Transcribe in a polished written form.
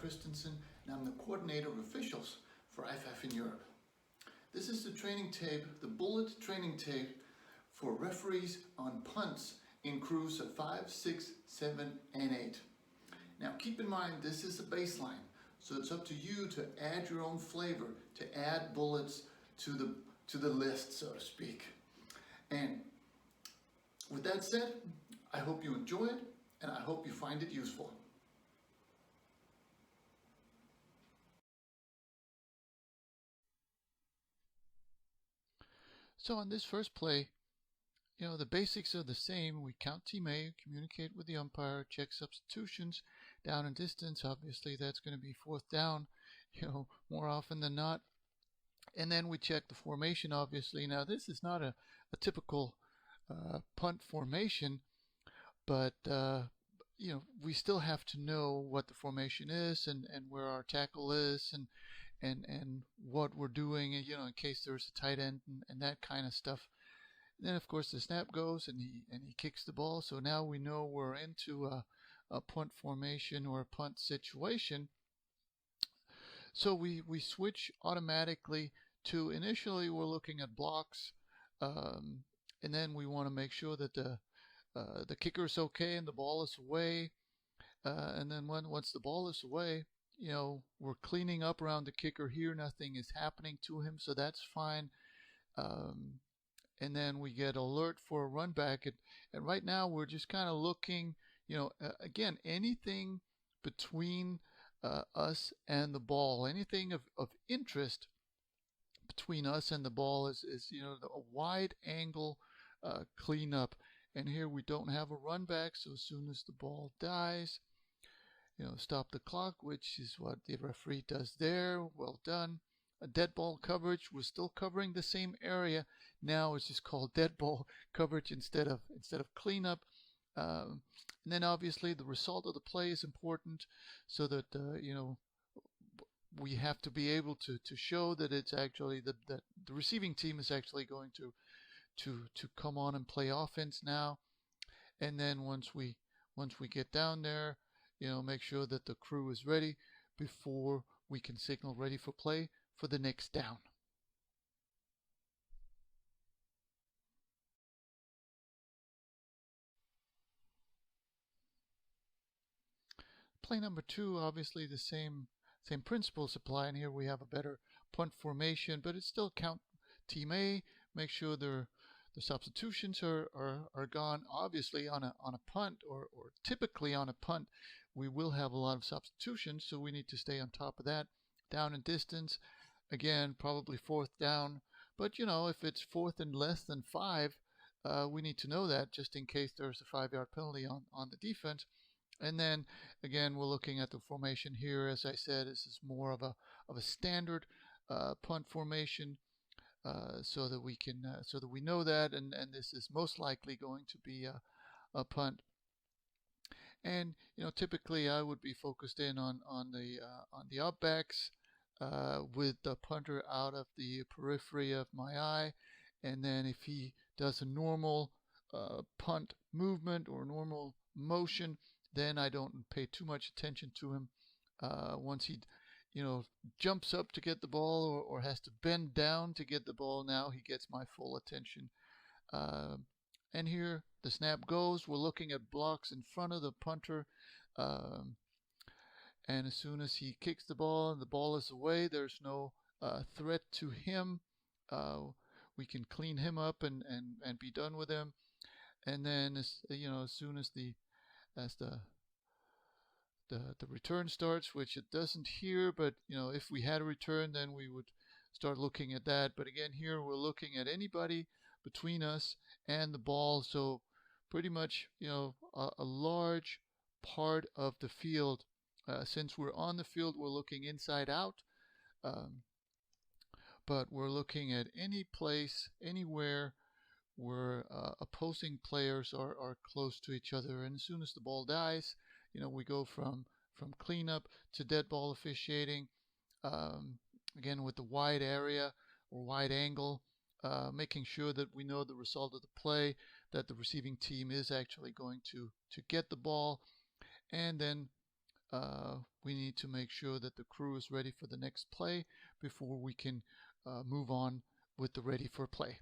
Christensen, and I'm the coordinator of officials for IFAF in Europe. This is the training tape, the bullet training tape for referees on punts in crews of 5, 6, 7, and 8. Now keep in mind this is a baseline, so it's up to you to add your own flavor, to add bullets to the list, so to speak. And with that said, I hope you enjoy it, and I hope you find it useful. So on this first play, the basics are the same. We count team A, communicate with the umpire, check substitutions, down and distance. Obviously, that's going to be fourth down, more often than not. And then we check the formation, obviously. Now, this is not a typical punt formation, but we still have to know what the formation is and where our tackle is and what we're doing, in case there's a tight end and that kind of stuff. And then, of course, the snap goes and he kicks the ball. So now we know we're into a punt formation or a punt situation. So we switch automatically to, initially we're looking at blocks, and then we want to make sure that the kicker is okay and the ball is away. And then once the ball is away, we're cleaning up around the kicker here. Nothing is happening to him, so that's fine. And then we get alert for a run back. And right now we're just kind of looking, again, anything between us and the ball, anything of interest between us and the ball is a wide angle cleanup. And here we don't have a run back, so as soon as the ball dies, stop the clock, which is what the referee does there. Well done. A dead ball coverage, we're still covering the same area. Now it's just called dead ball coverage instead of cleanup. And then obviously the result of the play is important, so that we have to be able to show that it's actually that the receiving team is actually going to come on and play offense now. And then once we get down there, make sure that the crew is ready before we can signal ready for play for the next down. Play number 2, obviously the same principles apply, and here we have a better punt formation, but it's still count team A, make sure the substitutions are gone. Obviously on a punt or typically on a punt, we will have a lot of substitutions, so we need to stay on top of that. Down and distance, again, probably fourth down, but if it's fourth and less than 5, we need to know that just in case there's a 5-yard penalty on the defense. And then again, we're looking at the formation here. As I said, this is more of a standard punt formation, so that we know that, and this is most likely going to be a punt. And typically I would be focused in on the upbacks, with the punter out of the periphery of my eye, and then if he does a normal punt movement or normal motion, then I don't pay too much attention to him. Once he jumps up to get the ball or has to bend down to get the ball, now he gets my full attention. And here the snap goes. We're looking at blocks in front of the punter. And as soon as he kicks the ball and the ball is away, there's no threat to him. We can clean him up and be done with him. And then as soon as the return starts, which it doesn't here, but if we had a return, then we would start looking at that. But again, here we're looking at anybody between us and the ball. So pretty much a large part of the field. Since we're on the field, we're looking inside out, but we're looking at any place, anywhere where opposing players are close to each other. And as soon as the ball dies, we go from cleanup to dead ball officiating, again with the wide area or wide angle, making sure that we know the result of the play, that the receiving team is actually going to get the ball, and then we need to make sure that the crew is ready for the next play before we can move on with the ready for play.